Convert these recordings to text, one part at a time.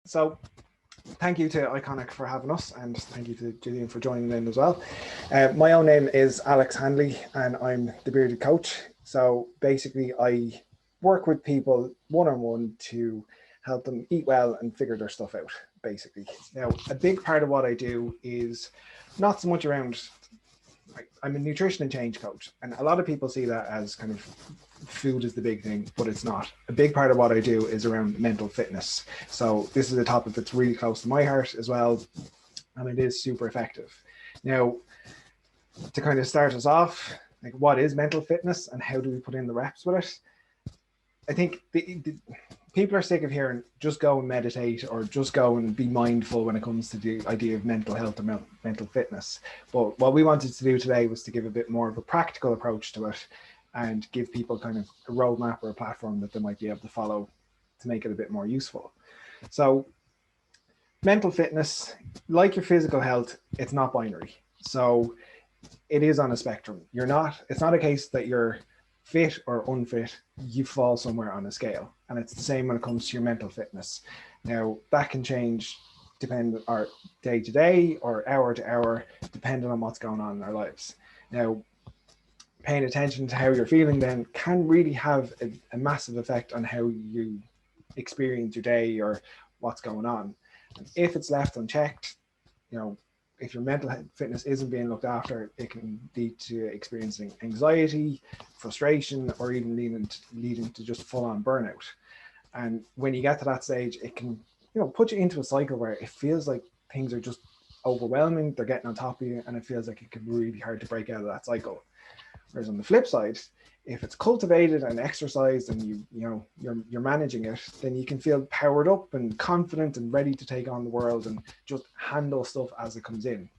So thank you to Iconic for having us, and thank you to Gillian for joining in as well. My own name is Alex Hanley, and I'm the bearded coach. So basically, I work with people one on one to help them eat well and figure their stuff out. Basically, now a big part of what I do is not so much around. I'm a nutrition and change coach, and a lot of people see that as kind of food is the big thing, but it's not. A big part of what I do is around mental fitness. So this is a topic that's really close to my heart as well, and it is super effective. Now, to kind of start us off, like what is mental fitness and how do we put in the reps with it? I think the people are sick of hearing just go and meditate or just go and be mindful when it comes to the idea of mental health or mental fitness. But what we wanted to do today was to give a bit more of a practical approach to it and give people kind of a roadmap or a platform that they might be able to follow to make it a bit more useful. So mental fitness, like your physical health, it's not binary. So it is on a spectrum. It's not a case that you're fit or unfit, you fall somewhere on a scale. And it's the same when it comes to your mental fitness. Now, that can change depending on day to day or hour to hour, depending on what's going on in our lives. Now, paying attention to how you're feeling then can really have a massive effect on how you experience your day or what's going on. And if it's left unchecked, you know, if your mental fitness isn't being looked after, it can lead to experiencing anxiety, frustration, or even leading to just full-on burnout. And when you get to that stage, it can, put you into a cycle where it feels like things are just overwhelming, they're getting on top of you, and it feels like it can be really hard to break out of that cycle. Whereas on the flip side, if it's cultivated and exercised and you're managing it, then you can feel powered up and confident and ready to take on the world and just handle stuff as it comes in.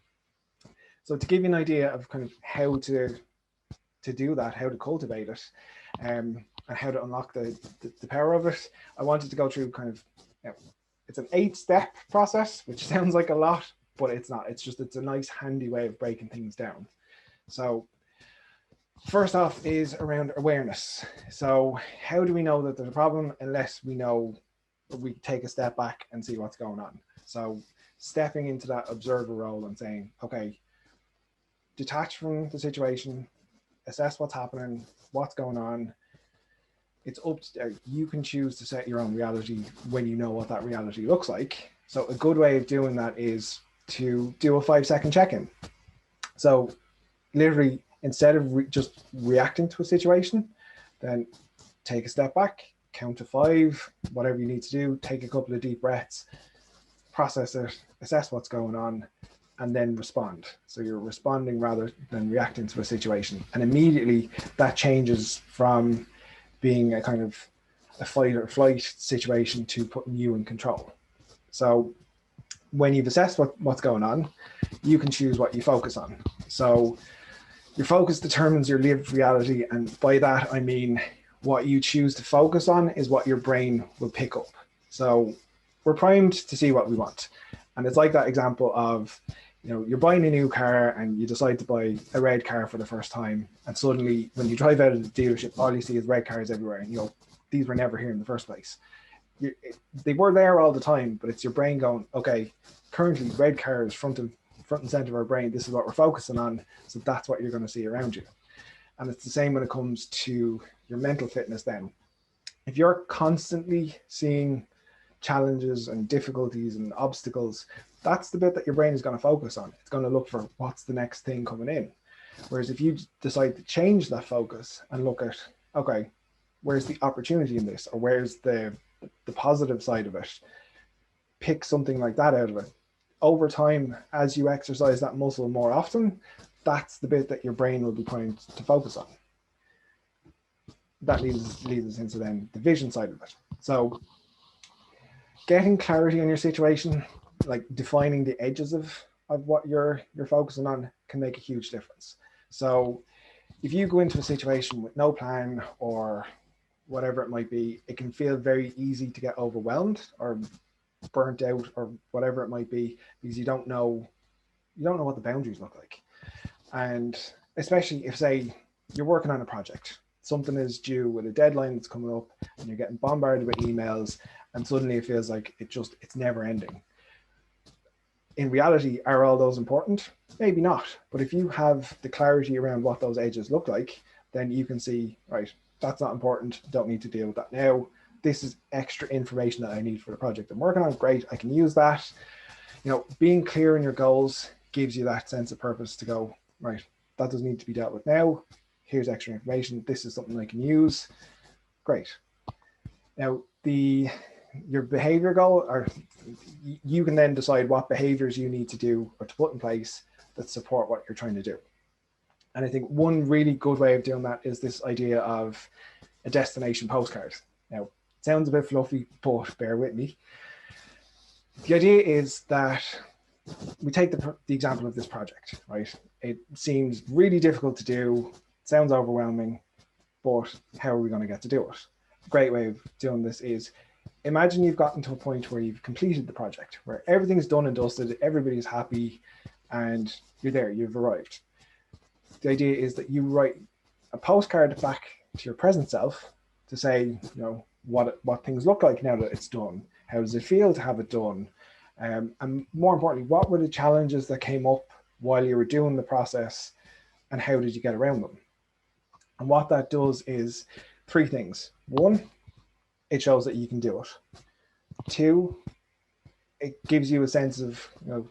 So to give you an idea of kind of how to do that, how to cultivate it, and how to unlock the power of it, I wanted to go through kind of, it's an 8-step process, which sounds like a lot, but it's not. It's a nice handy way of breaking things down. So first off is around awareness. So how do we know that there's a problem unless we take a step back and see what's going on? So stepping into that observer role and saying, okay, detach from the situation, assess what's happening, what's going on. It's up to you. Can choose to set your own reality when you know what that reality looks like. So a good way of doing that is to do a 5-second check-in. So literally, instead of just reacting to a situation, then take a step back, count to 5, whatever you need to do, take a couple of deep breaths, process it, assess what's going on, and then respond. So you're responding rather than reacting to a situation. And immediately that changes from being a kind of a fight or flight situation to putting you in control. So when you've assessed what's going on, you can choose what you focus on. So your focus determines your lived reality, and by that I mean what you choose to focus on is what your brain will pick up. So we're primed to see what we want, and it's like that example of, you're buying a new car and you decide to buy a red car for the first time, and suddenly when you drive out of the dealership, all you see is red cars everywhere, and these were never here in the first place. They were there all the time, but it's your brain going, okay, currently red cars front and center of our brain, this is what we're focusing on, so that's what you're going to see around you. And it's the same when it comes to your mental fitness then. If you're constantly seeing challenges and difficulties and obstacles, that's the bit that your brain is going to focus on. It's going to look for what's the next thing coming in. Whereas if you decide to change that focus and look at, okay, where's the opportunity in this, or where's the positive side of it, pick something like that out of it. Over time, as you exercise that muscle more often, that's the bit that your brain will be primed to focus on. That leads us into then the vision side of it. So getting clarity on your situation, like defining the edges of what you're focusing on, can make a huge difference. So if you go into a situation with no plan or whatever it might be, it can feel very easy to get overwhelmed or burnt out or whatever it might be, because you don't know what the boundaries look like. And especially if, say, you're working on a project something is due with a deadline that's coming up and you're getting bombarded with emails and suddenly it feels like it's never ending. In reality, are all those important? Maybe not. But if you have the clarity around what those edges look like, then you can see, right, that's not important. Don't need to deal with that now. This is extra information that I need for the project I'm working on. Great, I can use that. Being clear in your goals gives you that sense of purpose to go, right, that doesn't need to be dealt with now. Here's extra information. This is something I can use. Great. Now, your behavior goal, or you can then decide what behaviors you need to do or to put in place that support what you're trying to do. And I think one really good way of doing that is this idea of a destination postcard. Now, it sounds a bit fluffy, but bear with me. The idea is that we take the example of this project, right? It seems really difficult to do, sounds overwhelming, but how are we going to get to do it? A great way of doing this is, imagine you've gotten to a point where you've completed the project, where everything's done and dusted, everybody's happy, and you're there, you've arrived. The idea is that you write a postcard back to your present self to say, what things look like now that it's done. How does it feel to have it done? And more importantly, what were the challenges that came up while you were doing the process, and how did you get around them? And what that does is 3 things. 1, it shows that you can do it. 2, it gives you a sense of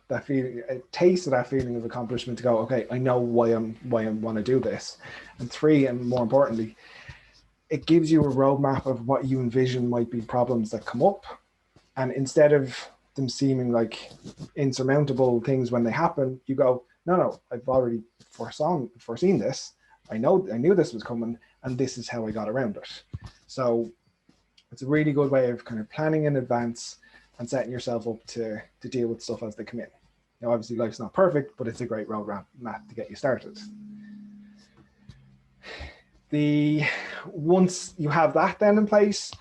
that feeling, a taste of that feeling of accomplishment to go, okay, I know why I want to do this. And 3, and more importantly, it gives you a roadmap of what you envision might be problems that come up. And instead of them seeming like insurmountable things when they happen, you go, no, I've already foreseen this. I knew this was coming, and this is how I got around it. So it's a really good way of kind of planning in advance and setting yourself up to deal with stuff as they come in. Obviously life's not perfect, but it's a great roadmap to get you started. Once you have that then in place,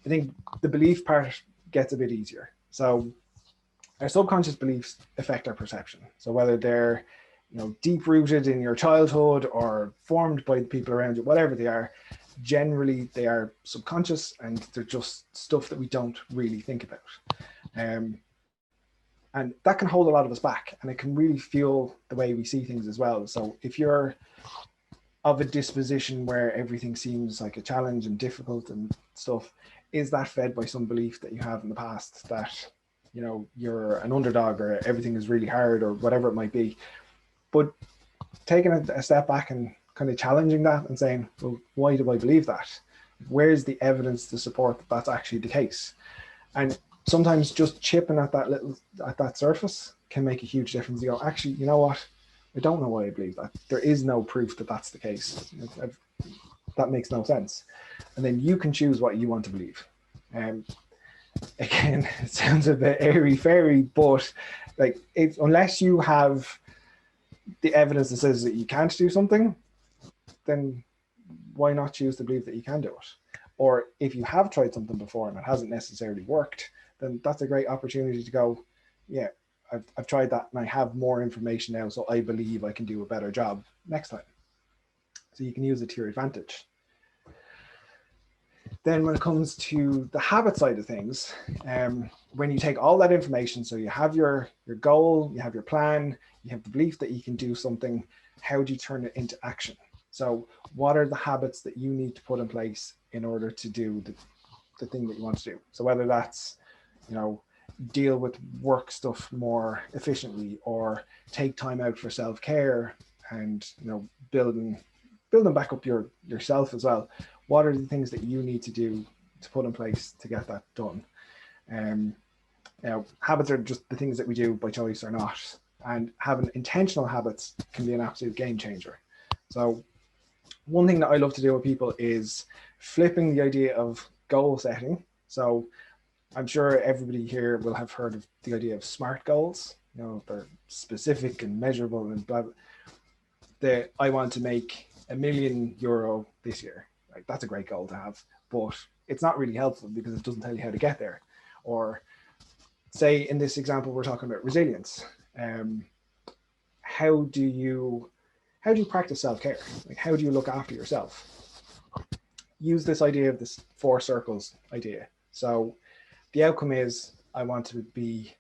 I think the belief part gets a bit easier. So our subconscious beliefs affect our perception. So whether they're deep rooted in your childhood or formed by the people around you, whatever they are, generally they are subconscious and they're just stuff that we don't really think about. And that can hold a lot of us back, and it can really fuel the way we see things as well. So if you're of a disposition where everything seems like a challenge and difficult and stuff, is that fed by some belief that you have in the past that you're an underdog or everything is really hard or whatever it might be? But taking a step back and kind of challenging that and saying, well, why do I believe that? Where's the evidence to support that that's actually the case? And sometimes just chipping at that surface can make a huge difference. You go, actually, you know what? I don't know why I believe that. There is no proof that that's the case. That makes no sense. And then you can choose what you want to believe. Again, it sounds a bit airy-fairy, but unless you have the evidence that says that you can't do something, then why not choose to believe that you can do it? Or if you have tried something before and it hasn't necessarily worked, then that's a great opportunity to go, yeah, I've tried that and I have more information now, so I believe I can do a better job next time. So you can use it to your advantage. Then when it comes to the habit side of things, when you take all that information, so you have your goal, you have your plan, you have the belief that you can do something, how do you turn it into action? So what are the habits that you need to put in place in order to do the thing that you want to do? So whether that's, deal with work stuff more efficiently, or take time out for self-care and, building back up yourself as well. What are the things that you need to do to put in place to get that done? Habits are just the things that we do by choice or not. And having intentional habits can be an absolute game changer. So one thing that I love to do with people is flipping the idea of goal setting. So I'm sure everybody here will have heard of the idea of SMART goals. They're specific and measurable and blah, blah. I want to make €1 million this year. That's a great goal to have, but it's not really helpful because it doesn't tell you how to get there. Or say in this example, we're talking about resilience. How do you practice self-care? How do you look after yourself? use this idea of this 4 circles idea. So the outcome is I want to be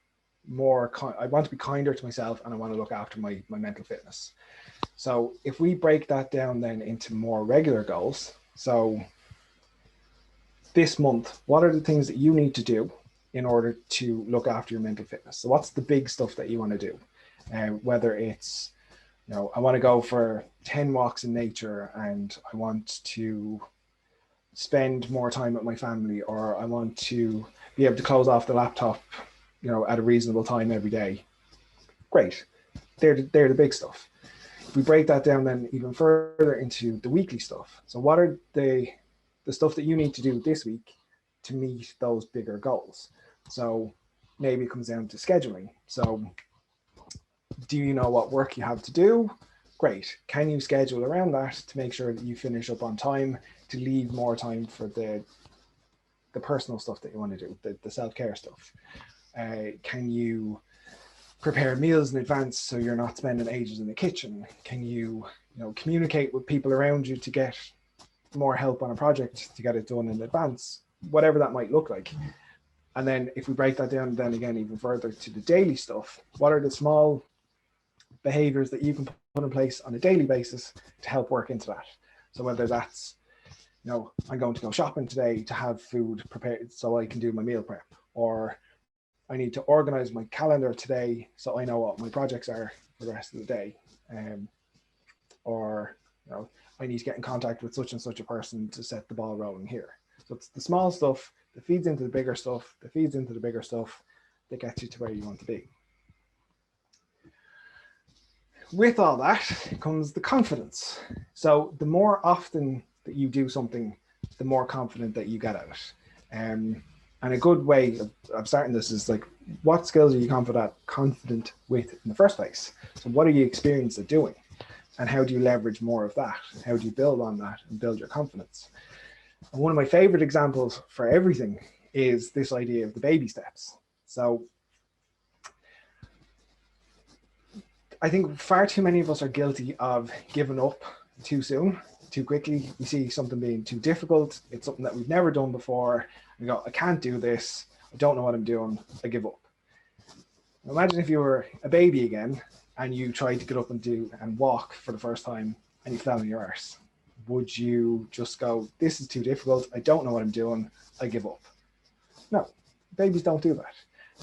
kinder to myself, and I want to look after my mental fitness. So if we break that down then into more regular goals, so this month, what are the things that you need to do in order to look after your mental fitness? So what's the big stuff that you want to do? Whether it's, I want to go for 10 walks in nature, and I want to spend more time with my family, or I want to be able to close off the laptop, at a reasonable time every day. Great. They're the big stuff. If we break that down then even further into the weekly stuff. So what are the stuff that you need to do this week to meet those bigger goals? So maybe it comes down to scheduling. So do you know what work you have to do? Great. Can you schedule around that to make sure that you finish up on time, to leave more time for the personal stuff that you want to do, the self-care stuff? Can you prepare meals in advance so you're not spending ages in the kitchen? Can you, communicate with people around you to get more help on a project to get it done in advance? Whatever that might look like. And then if we break that down then again even further to the daily stuff, what are the small behaviors that you can put in place on a daily basis to help work into that? So whether that's, I'm going to go shopping today to have food prepared so I can do my meal prep, or I need to organize my calendar today so I know what my projects are for the rest of the day. Or, I need to get in contact with such and such a person to set the ball rolling here. So it's the small stuff that feeds into the bigger stuff, that feeds into the bigger stuff, that gets you to where you want to be. With all that comes the confidence. So the more often that you do something, the more confident that you get at it. And a good way of starting this is like, what skills are you confident with in the first place? So what are you experienced at doing? And how do you leverage more of that? How do you build on that and build your confidence? And one of my favorite examples for everything is this idea of the baby steps. So I think far too many of us are guilty of giving up too soon, too quickly. We see something being too difficult. It's something that we've never done before. We go, I can't do this. I don't know what I'm doing. I give up. Imagine if you were a baby again and you tried to get up and walk for the first time and you fell on your arse. Would you just go, this is too difficult. I don't know what I'm doing. I give up. No, babies don't do that.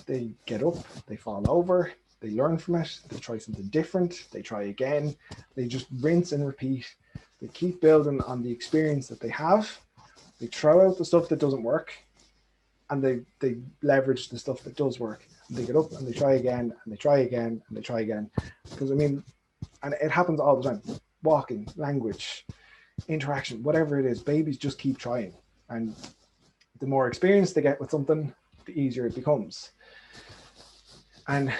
They get up, they fall over, they learn from it, they try something different, they try again, they just rinse and repeat. They keep building on the experience that they have. They throw out the stuff that doesn't work, and they leverage the stuff that does work. And they get up and they try again, and they try again, and they try again. Because and it happens all the time. Walking, language, interaction, whatever it is, babies just keep trying. And the more experience they get with something, the easier it becomes. And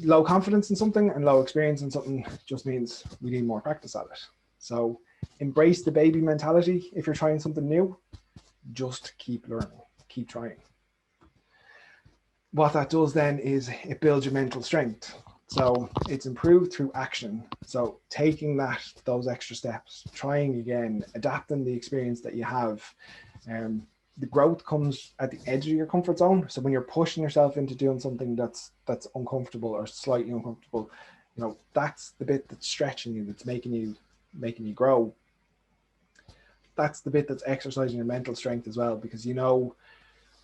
low confidence in something and low experience in something just means we need more practice at it. So embrace the baby mentality. If you're trying something new, just keep learning, keep trying. What that does then is it builds your mental strength. So it's improved through action. So taking those extra steps, trying again, adapting the experience that you have. The growth comes at the edge of your comfort zone. So when you're pushing yourself into doing something that's uncomfortable or slightly uncomfortable, that's the bit that's stretching you, that's making you grow. That's the bit that's exercising your mental strength as well, because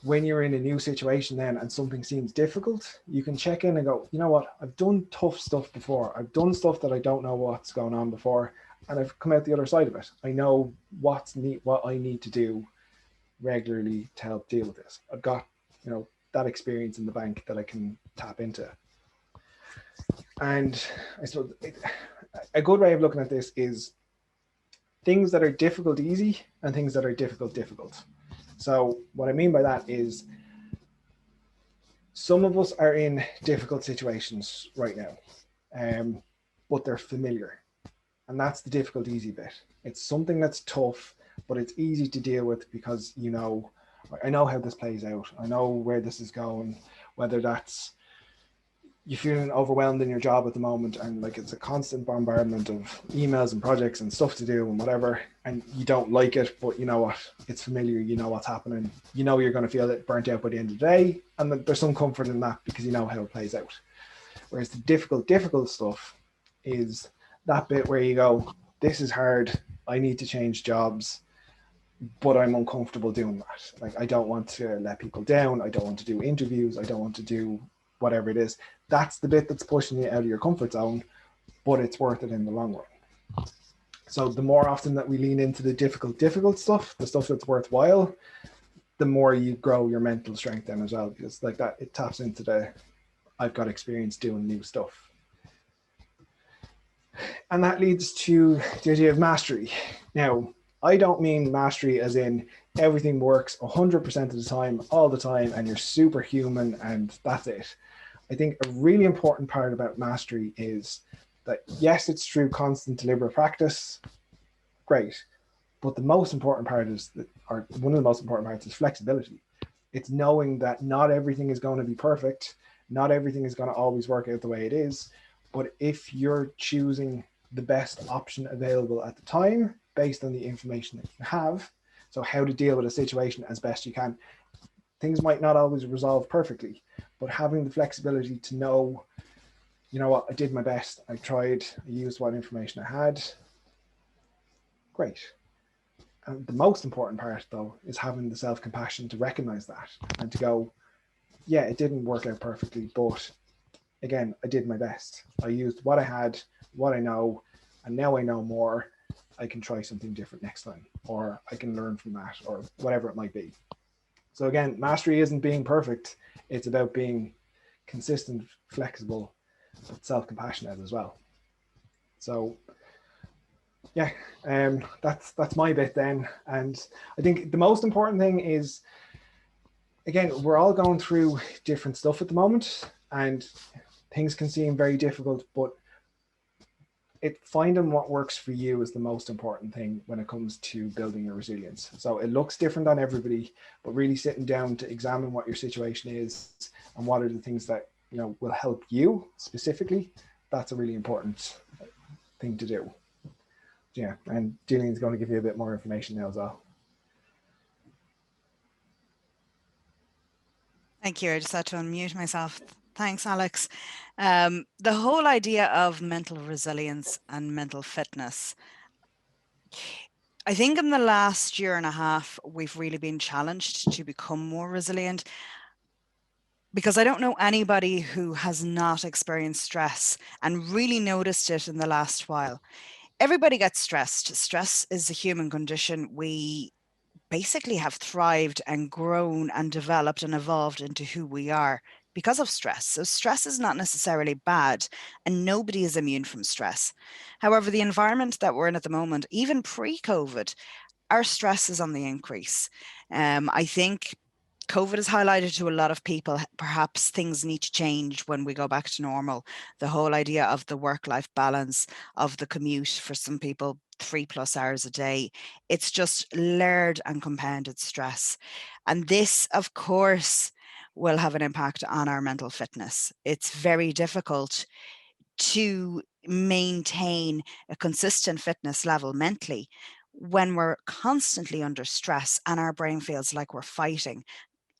when you're in a new situation then and something seems difficult, you can check in and go, you know what, I've done tough stuff before. I've done stuff that I don't know what's going on before, and I've come out the other side of it. I know what I need to do regularly to help deal with this. I've got, that experience in the bank that I can tap into. And I suppose a good way of looking at this is things that are difficult easy and things that are difficult. So what I mean by that is some of us are in difficult situations right now, but they're familiar. And that's the difficult easy bit. It's something that's tough, but it's easy to deal with because I know how this plays out. I know where this is going, whether that's, you're feeling overwhelmed in your job at the moment, and like it's a constant bombardment of emails and projects and stuff to do and whatever, and you don't like it, but you know what, it's familiar, you know what's happening, you know you're going to feel it burnt out by the end of the day, and there's some comfort in that because you know how it plays out. Whereas the difficult stuff is that bit where you go, this is hard, I need to change jobs, but I'm uncomfortable doing that. Like, I don't want to let people down. I don't want to do interviews. I don't want to do whatever it is. That's the bit that's pushing you out of your comfort zone, but it's worth it in the long run. So the more often that we lean into the difficult stuff, the stuff that's worthwhile, the more you grow your mental strength then as well, because like that, it taps into the, I've got experience doing new stuff. And that leads to the idea of mastery. Now, I don't mean mastery as in everything works 100% of the time, all the time, and you're superhuman and that's it. I think a really important part about mastery is that, yes, it's through constant deliberate practice, great. But the most important part is, or one of the most important parts is flexibility. It's knowing that not everything is going to be perfect. Not everything is going to always work out the way it is. But if you're choosing the best option available at the time, based on the information that you have, so how to deal with a situation as best you can, things might not always resolve perfectly, but having the flexibility to know, you know what, I did my best, I tried, I used what information I had, great. And the most important part though is having the self-compassion to recognize that and to go, yeah, it didn't work out perfectly, but again, I did my best. I used what I had, what I know, and now I know more. I can try something different next time, or I can learn from that, or whatever it might be. So again, mastery isn't being perfect. It's about being consistent, flexible, but self-compassionate as well. So yeah, that's my bit then. And I think the most important thing is, again, we're all going through different stuff at the moment, and things can seem very difficult, but finding what works for you is the most important thing when it comes to building your resilience. So it looks different on everybody, but really sitting down to examine what your situation is and what are the things that, you know, will help you specifically. That's a really important thing to do. Yeah, and Gillian's going to give you a bit more information now as well. Thank you. I just had to unmute myself. Thanks, Alex. The whole idea of mental resilience and mental fitness, I think in the last year and a half, we've really been challenged to become more resilient, because I don't know anybody who has not experienced stress and really noticed it in the last while. Everybody gets stressed. Stress is a human condition. We basically have thrived and grown and developed and evolved into who we are because of stress. So stress is not necessarily bad, and nobody is immune from stress. However, the environment that we're in at the moment, even pre-COVID, our stress is on the increase. I think COVID has highlighted to a lot of people, perhaps things need to change when we go back to normal. The whole idea of the work-life balance, of the commute for some people, 3+ hours a day, it's just layered and compounded stress. And this, of course, will have an impact on our mental fitness. It's very difficult to maintain a consistent fitness level mentally when we're constantly under stress and our brain feels like we're fighting,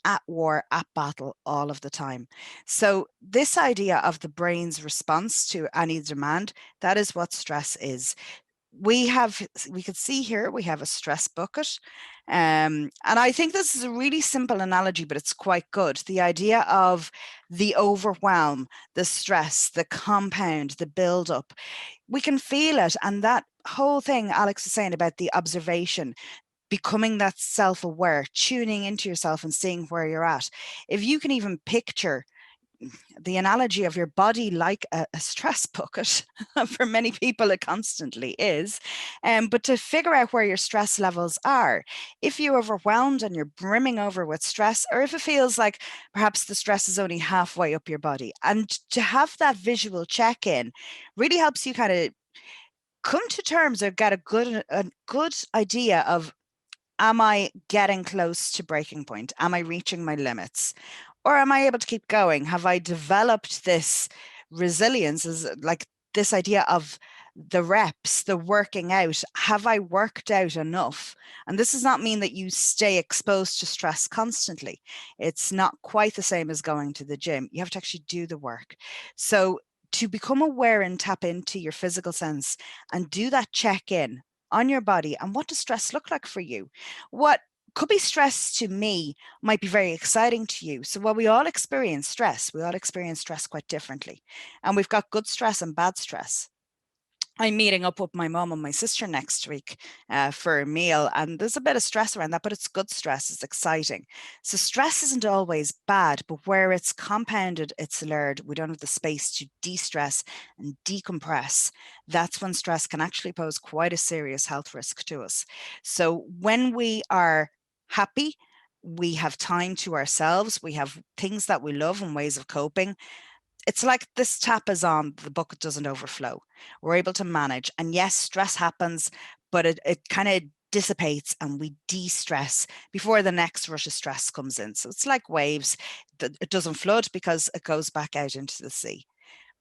at war, at battle all of the time. So this idea of the brain's response to any demand, that is what stress is. We could see here, we have a stress bucket. And I think this is a really simple analogy, but it's quite good. The idea of the overwhelm, the stress, the compound, the buildup, we can feel it. And that whole thing Alex was saying about the observation, becoming that self-aware, tuning into yourself and seeing where you're at. If you can even picture the analogy of your body like a stress bucket, for many people it constantly is, but to figure out where your stress levels are, if you're overwhelmed and you're brimming over with stress, or if it feels like perhaps the stress is only halfway up your body, and to have that visual check-in really helps you kind of come to terms or get a good idea of, am I getting close to breaking point? Am I reaching my limits? Or am I able to keep going? Have I developed this resilience, as like this idea of the reps, the working out? Have I worked out enough? And this does not mean that you stay exposed to stress constantly. It's not quite the same as going to the gym. You have to actually do the work. So to become aware and tap into your physical sense and do that check in on your body, and what does stress look like for you? What could be stress to me might be very exciting to you. So while we all experience stress, quite differently. And we've got good stress and bad stress. I'm meeting up with my mom and my sister next week for a meal, and there's a bit of stress around that, but it's good stress. It's exciting. So stress isn't always bad, but where it's compounded, it's layered. We don't have the space to de-stress and decompress. That's when stress can actually pose quite a serious health risk to us. So when we are happy, we have time to ourselves, we have things that we love and ways of coping. It's like this tap is on, the bucket doesn't overflow. We're able to manage. And yes, stress happens, but it kind of dissipates and we de-stress before the next rush of stress comes in. So it's like waves. It doesn't flood because it goes back out into the sea.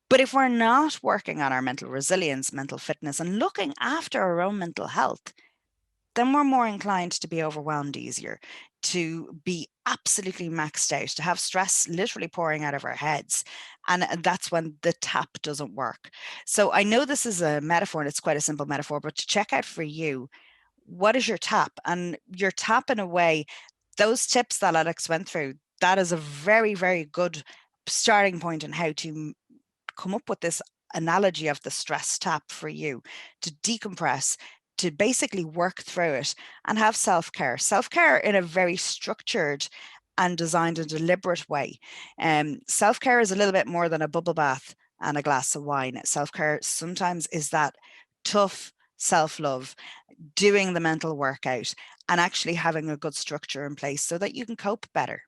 But if we're not working on our mental resilience, mental fitness, and looking after our own mental health, then we're more inclined to be overwhelmed easier, to be absolutely maxed out, to have stress literally pouring out of our heads. And that's when the tap doesn't work. So I know this is a metaphor and it's quite a simple metaphor, but to check out for you, what is your tap? And your tap, in a way, those tips that Alex went through, that is a very, very good starting point in how to come up with this analogy of the stress tap for you to decompress, to basically work through it and have self-care. Self-care in a very structured and designed and deliberate way. Self-care is a little bit more than a bubble bath and a glass of wine. Self-care sometimes is that tough self-love, doing the mental workout and actually having a good structure in place so that you can cope better.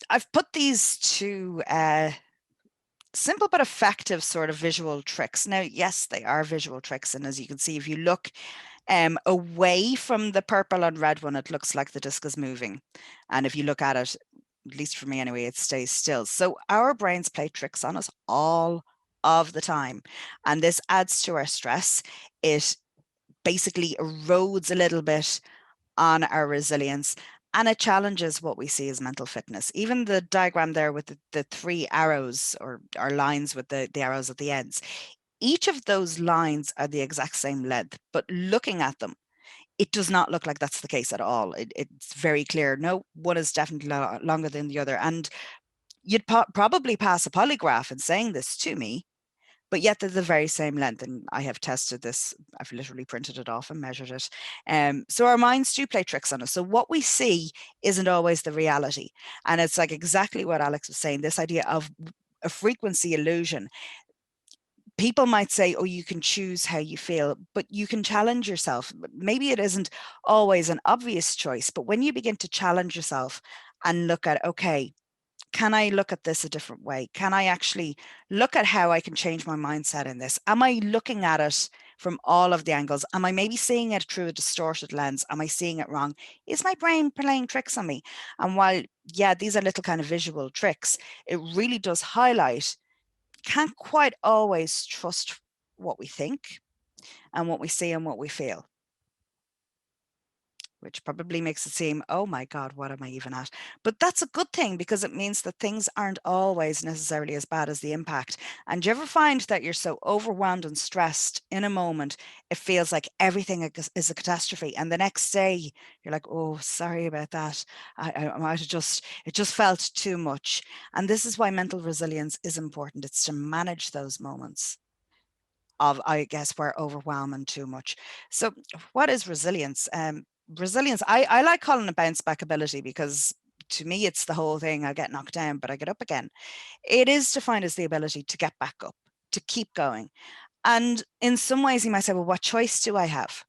I've put these two simple but effective sort of visual tricks. Now, yes, they are visual tricks. And as you can see, if you look away from the purple and red one, it looks like the disc is moving. And if you look at it, at least for me anyway, it stays still. So our brains play tricks on us all of the time. And this adds to our stress. It basically erodes a little bit on our resilience, and it challenges what we see as mental fitness. Even the diagram there with the three arrows or lines with the arrows at the ends, each of those lines are the exact same length, but looking at them, it does not look like that's the case at all. It's very clear. No, one is definitely longer than the other. And you'd probably pass a polygraph in saying this to me, but yet they're the very same length. And I have tested this. I've literally printed it off and measured it. So our minds do play tricks on us. So what we see isn't always the reality. And it's like exactly what Alex was saying, this idea of a frequency illusion. People might say, oh, you can choose how you feel, but you can challenge yourself. Maybe it isn't always an obvious choice, but when you begin to challenge yourself and look at, okay, can I look at this a different way? Can I actually look at how I can change my mindset in this? Am I looking at it from all of the angles? Am I maybe seeing it through a distorted lens? Am I seeing it wrong? Is my brain playing tricks on me? And while, yeah, these are little kind of visual tricks, it really does highlight, can't quite always trust what we think and what we see and what we feel, which probably makes it seem, oh my God, what am I even at? But that's a good thing because it means that things aren't always necessarily as bad as the impact. And do you ever find that you're so overwhelmed and stressed in a moment, it feels like everything is a catastrophe. And the next day you're like, oh, sorry about that. I might have it just felt too much. And this is why mental resilience is important. It's to manage those moments of, I guess, where overwhelming too much. So what is resilience? Resilience, I like calling it bounce back ability because to me, it's the whole thing. I get knocked down, but I get up again. It is defined as the ability to get back up, to keep going. And in some ways, you might say, well, what choice do I have?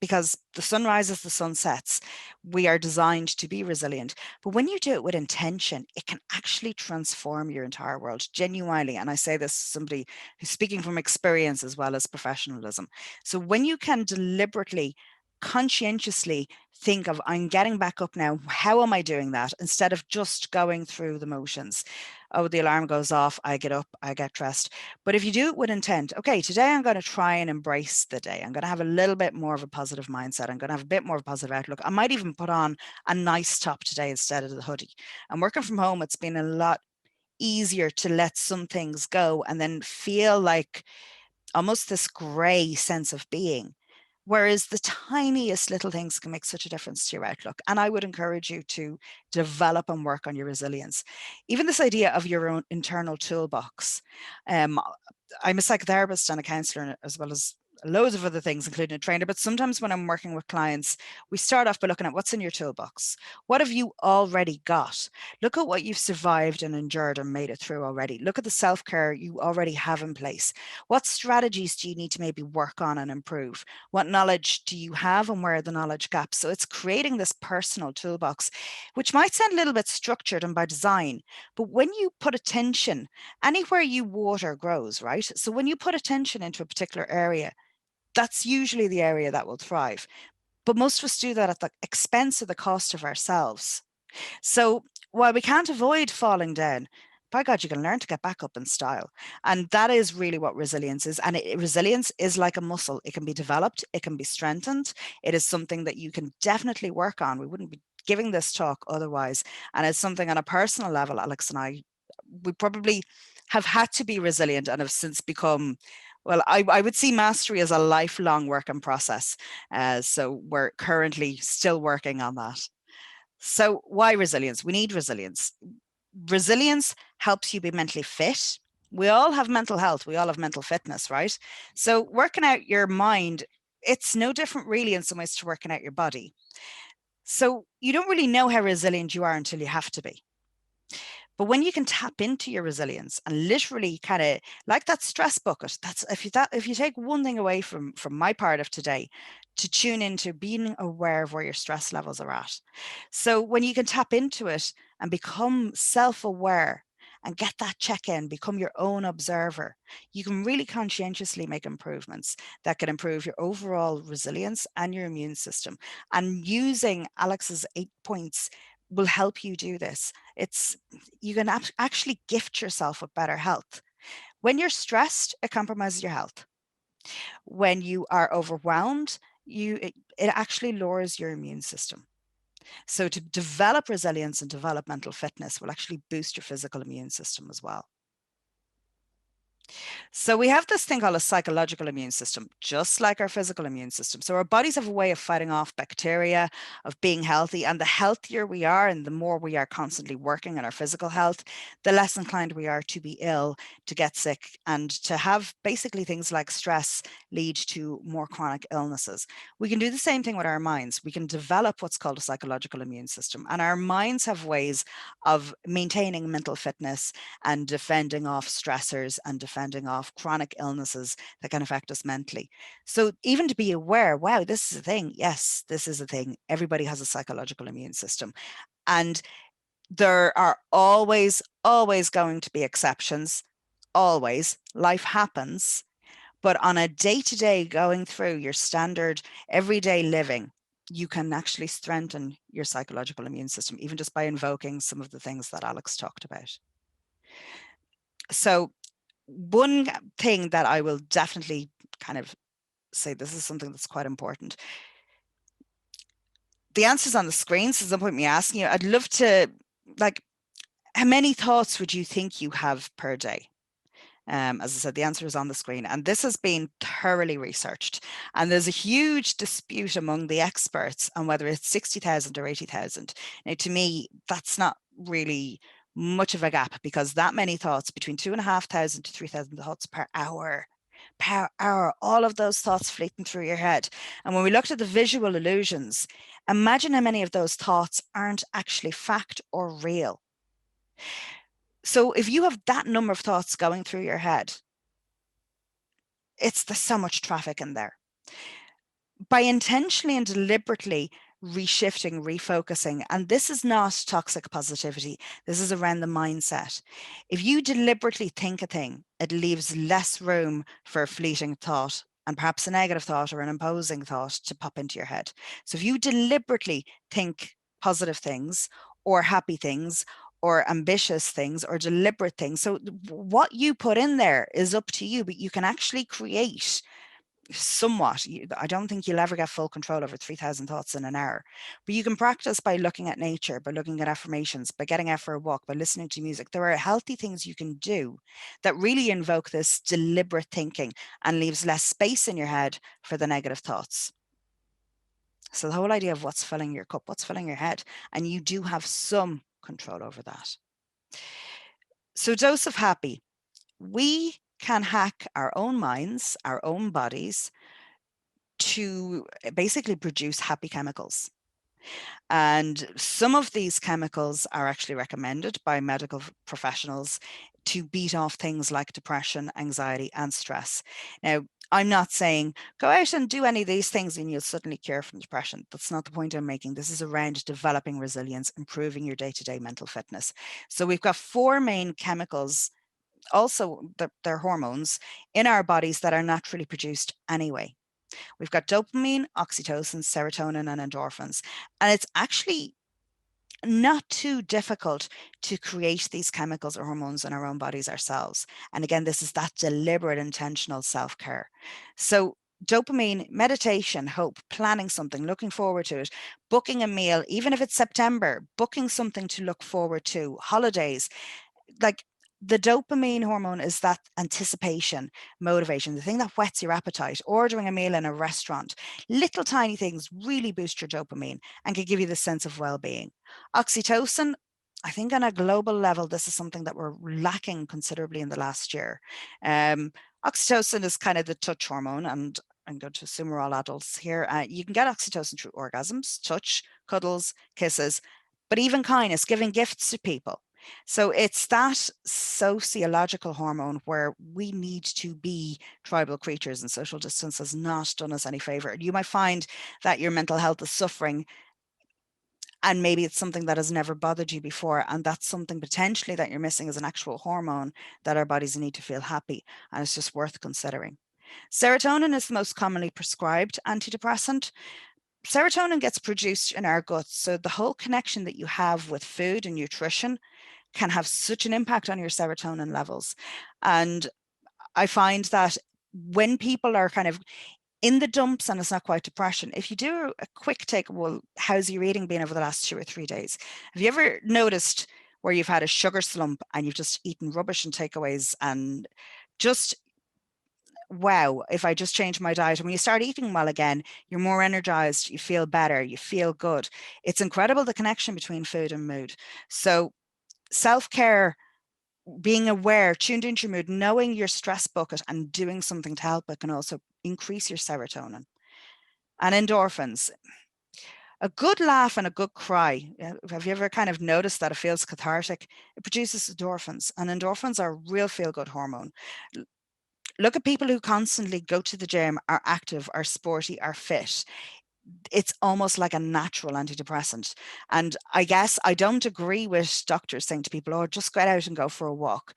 Because the sun rises, the sun sets. We are designed to be resilient. But when you do it with intention, it can actually transform your entire world genuinely. And I say this as somebody who's speaking from experience as well as professionalism. So when you can deliberately conscientiously think of, I'm getting back up now. How am I doing that? Instead of just going through the motions. Oh, the alarm goes off. I get up, I get dressed. But if you do it with intent, okay, today I'm going to try and embrace the day. I'm going to have a little bit more of a positive mindset. I'm going to have a bit more of a positive outlook. I might even put on a nice top today instead of the hoodie. And working from home, it's been a lot easier to let some things go and then feel like almost this gray sense of being. Whereas the tiniest little things can make such a difference to your outlook. And I would encourage you to develop and work on your resilience. Even this idea of your own internal toolbox. Um, I'm a psychotherapist and a counselor, as well as loads of other things, including a trainer. But sometimes when I'm working with clients, we start off by looking at what's in your toolbox. What have you already got? Look at what you've survived and endured and made it through already. Look at the self-care you already have in place. What strategies do you need to maybe work on and improve? What knowledge do you have and where are the knowledge gaps? So it's creating this personal toolbox, which might sound a little bit structured and by design, but when you put attention, anywhere you water grows, right? So when you put attention into a particular area, that's usually the area that will thrive. But most of us do that at the expense of the cost of ourselves. So while we can't avoid falling down, by God, you can learn to get back up in style. And that is really what resilience is. And resilience is like a muscle. It can be developed, it can be strengthened. It is something that you can definitely work on. We wouldn't be giving this talk otherwise. And it's something on a personal level, Alex and I, we probably have had to be resilient and have since become, well, I would see mastery as a lifelong work in process. So we're currently still working on that. So why resilience? We need resilience. Resilience helps you be mentally fit. We all have mental health. We all have mental fitness, right? So working out your mind, it's no different really in some ways to working out your body. So you don't really know how resilient you are until you have to be. But when you can tap into your resilience and literally kind of like that stress bucket, that's if you take one thing away from my part of today, to tune into being aware of where your stress levels are at. So when you can tap into it and become self-aware and get that check-in, become your own observer, you can really conscientiously make improvements that can improve your overall resilience and your immune system. And using Alex's 8 points will help you do this. You can actually gift yourself with better health. When you're stressed, it compromises your health. When you are overwhelmed, it actually lowers your immune system. So to develop resilience and develop mental fitness will actually boost your physical immune system as well. So we have this thing called a psychological immune system, just like our physical immune system. So our bodies have a way of fighting off bacteria, of being healthy. And the healthier we are and the more we are constantly working on our physical health, the less inclined we are to be ill, to get sick, and to have basically things like stress lead to more chronic illnesses. We can do the same thing with our minds. We can develop what's called a psychological immune system. And our minds have ways of maintaining mental fitness and defending off stressors and defending off chronic illnesses that can affect us mentally. So even to be aware, wow, this is a thing. Yes, this is a thing. Everybody has a psychological immune system. And there are always going to be exceptions. Always. Life happens. But on a day-to-day going through your standard everyday living, you can actually strengthen your psychological immune system, even just by invoking some of the things that Alex talked about. So one thing that I will definitely kind of say, this is something that's quite important. The answer's on the screen, so there's no point me asking you. I'd love to, like, how many thoughts would you think you have per day? As I said, the answer is on the screen, and this has been thoroughly researched. And there's a huge dispute among the experts on whether it's 60,000 or 80,000. Now, to me, that's not really much of a gap, because that many thoughts, between 2,500 to 3,000 thoughts per hour, all of those thoughts fleeting through your head. And when we looked at the visual illusions, imagine how many of those thoughts aren't actually fact or real. So if you have that number of thoughts going through your head, there's so much traffic in there. By intentionally and deliberately reshifting, refocusing, and this is not toxic positivity, this is around the mindset. If you deliberately think a thing, it leaves less room for a fleeting thought and perhaps a negative thought or an imposing thought to pop into your head. So if you deliberately think positive things or happy things or ambitious things or deliberate things, so what you put in there is up to you, but you can actually create somewhat. I don't think you'll ever get full control over 3,000 thoughts in an hour, but you can practice by looking at nature, by looking at affirmations, by getting out for a walk, by listening to music. There are healthy things you can do that really invoke this deliberate thinking and leaves less space in your head for the negative thoughts. So the whole idea of what's filling your cup, what's filling your head, and you do have some control over that. So dose of happy. We can hack our own minds, our own bodies, to basically produce happy chemicals. And some of these chemicals are actually recommended by medical professionals to beat off things like depression, anxiety, and stress. Now, I'm not saying go out and do any of these things and you'll suddenly cure from depression. That's not the point I'm making. This is around developing resilience, improving your day-to-day mental fitness. So we've got 4 main chemicals, also they're hormones in our bodies that are naturally produced anyway. We've got dopamine, oxytocin, serotonin, and endorphins. And it's actually not too difficult to create these chemicals or hormones in our own bodies ourselves. And again, this is that deliberate, intentional self-care. So dopamine, meditation, hope, planning something, looking forward to it, booking a meal, even if it's September, booking something to look forward to, holidays, like the dopamine hormone is that anticipation, motivation, the thing that whets your appetite. Ordering a meal in a restaurant, little tiny things really boost your dopamine and can give you the sense of well-being. Oxytocin, I think on a global level, this is something that we're lacking considerably in the last year. Oxytocin is kind of the touch hormone, and I'm going to assume we're all adults here. You can get oxytocin through orgasms, touch, cuddles, kisses, but even kindness, giving gifts to people. So it's that sociological hormone where we need to be tribal creatures, and social distance has not done us any favor. You might find that your mental health is suffering, and maybe it's something that has never bothered you before, and that's something potentially that you're missing, is an actual hormone that our bodies need to feel happy, and it's just worth considering. Serotonin is the most commonly prescribed antidepressant. Serotonin gets produced in our guts, so the whole connection that you have with food and nutrition can have such an impact on your serotonin levels. And I find that when people are kind of in the dumps and it's not quite depression, if you do a quick take, well, how's your eating been over the last 2 or 3 days? Have you ever noticed where you've had a sugar slump and you've just eaten rubbish and takeaways and just, wow, if I just change my diet, and when you start eating well again, you're more energized, you feel better, you feel good. It's incredible, the connection between food and mood. So self-care, being aware, tuned into your mood, knowing your stress bucket and doing something to help it can also increase your serotonin. And endorphins, a good laugh and a good cry. Have you ever kind of noticed that it feels cathartic? It produces endorphins, and endorphins are a real feel-good hormone. Look at people who constantly go to the gym, are active, are sporty, are fit. It's almost like a natural antidepressant. And I guess I don't agree with doctors saying to people, oh, just get out and go for a walk.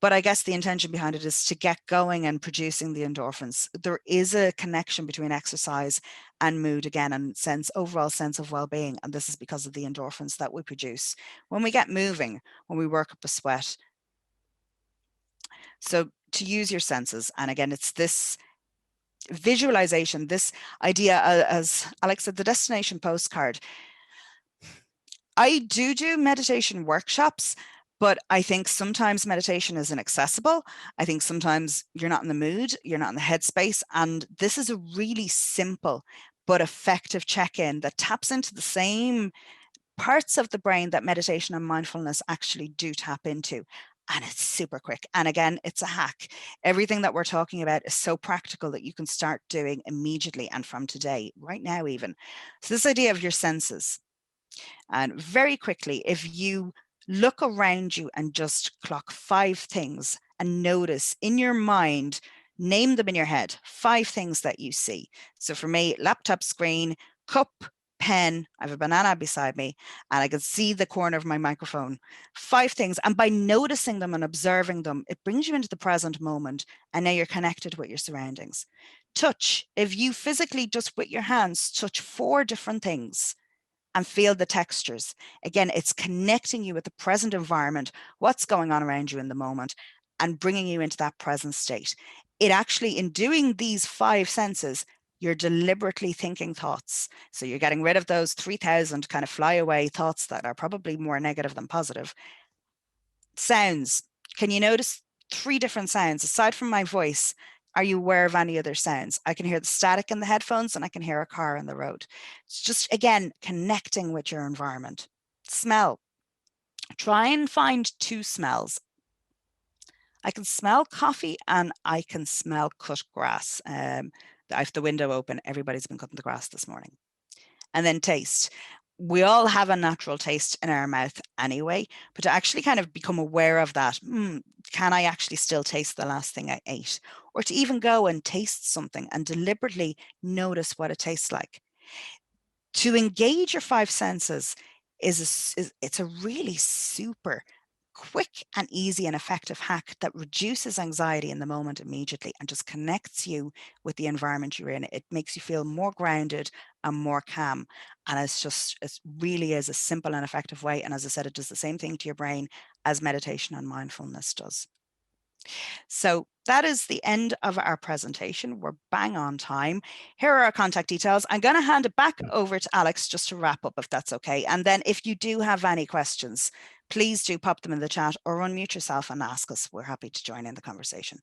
But I guess the intention behind it is to get going and producing the endorphins. There is a connection between exercise and mood again, and overall sense of well-being. And this is because of the endorphins that we produce when we get moving, when we work up a sweat. So to use your senses, and again, it's this visualization, this idea, as Alex said, the destination postcard. I do meditation workshops, but I think sometimes meditation is inaccessible. I think sometimes you're not in the mood, you're not in the headspace. And this is a really simple but effective check-in that taps into the same parts of the brain that meditation and mindfulness actually do tap into. And it's super quick. And again, it's a hack. Everything that we're talking about is so practical that you can start doing immediately and from today, right now even. So this idea of your senses. And very quickly, if you look around you and just clock 5 things and notice in your mind, name them in your head, 5 things that you see. So for me, laptop screen, cup, pen, I have a banana beside me, and I can see the corner of my microphone. 5 things. And by noticing them and observing them, it brings you into the present moment. And now you're connected with your surroundings. Touch. If you physically just with your hands touch 4 different things and feel the textures, again, it's connecting you with the present environment, what's going on around you in the moment, and bringing you into that present state. It actually, in doing these 5 senses, you're deliberately thinking thoughts. So you're getting rid of those 3,000 kind of flyaway thoughts that are probably more negative than positive. Sounds. Can you notice 3 different sounds? Aside from my voice, are you aware of any other sounds? I can hear the static in the headphones and I can hear a car on the road. It's just, again, connecting with your environment. Smell. Try and find 2 smells. I can smell coffee and I can smell cut grass. I have the window open. Everybody's been cutting the grass this morning. And then taste. We all have a natural taste in our mouth anyway, but to actually kind of become aware of that, can I actually still taste the last thing I ate? Or to even go and taste something and deliberately notice what it tastes like. To engage your 5 senses it's a really super quick and easy and effective hack that reduces anxiety in the moment immediately and just connects you with the environment you're in. It makes you feel more grounded and more calm. And it really is a simple and effective way. And as I said, it does the same thing to your brain as meditation and mindfulness does. So that is the end of our presentation. We're bang on time. Here are our contact details. I'm going to hand it back over to Alex just to wrap up, if that's okay. And then if you do have any questions, please do pop them in the chat or unmute yourself and ask us. We're happy to join in the conversation.